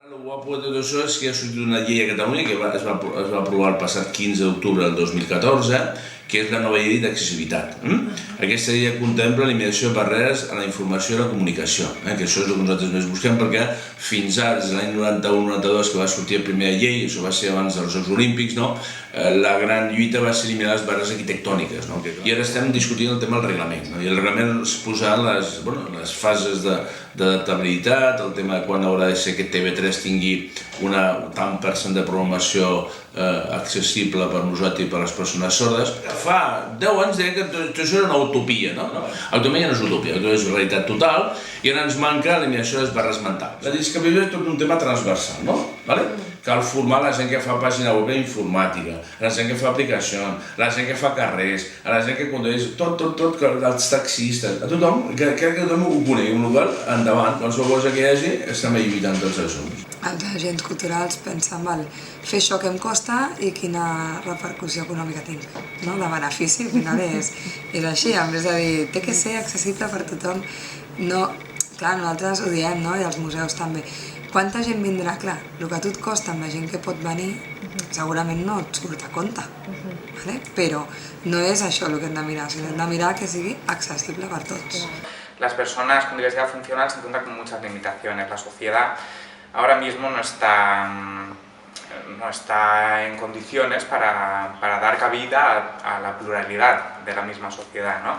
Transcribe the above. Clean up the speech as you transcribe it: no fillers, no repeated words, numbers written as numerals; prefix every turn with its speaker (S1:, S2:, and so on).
S1: El guapo de tot això és que ha sortit una llei a Catalunya que es va aprovar el passat 15 d'octubre del 2014, que és la nova llei d'accessibilitat. Aquesta llei contempla l'eliminació de barreres a la informació i la comunicació, que això és el que nosaltres més busquem, perquè fins ara, des de l'any 91-92, que va sortir la primera llei, això va ser abans dels Jocs Olímpics, la gran lluita va ser eliminar les barreres arquitectòniques. I ara estem discutint el tema del reglament, i el reglament és posar les fases d'adaptabilitat, el tema de quan haurà de ser que TV3 tingui un tant per cent de programació accessible per nosaltres i per les persones sordes. Fa 10 anys deien que tot això era una utopia, no? Actualment ja no és utopia, és realitat total, i ara ens manca l'eliminació de les barreres mentals. La discapacitat és tot un tema transversal, no? Cal formar la gent que fa pàgina web informàtica, la gent que fa aplicacions, la gent que fa carrers, la gent que condueix, tot, els taxistes, a tothom, que tothom ho conegui, un local, endavant, qualsevol cosa que hi hagi, estem lluitant tots els junts.
S2: Els agents culturals pensen, fer això que em costa i quina repercussió econòmica tinc, de benefici, al final és així, és a dir, té que ser accessible per tothom. Clar, nosaltres ho diem, i els museus també. Quanta gent vindrà? Clar, el que a tu et costa amb la gent que pot venir, segurament no et surt a compte, però no és això el que hem de mirar, sinó hem de mirar que sigui accesible per tots.
S3: Las personas con diversidad funcional se encuentran con muchas limitaciones. La sociedad ahora mismo no está en condiciones para dar cabida a la pluralidad de la misma sociedad, ¿no?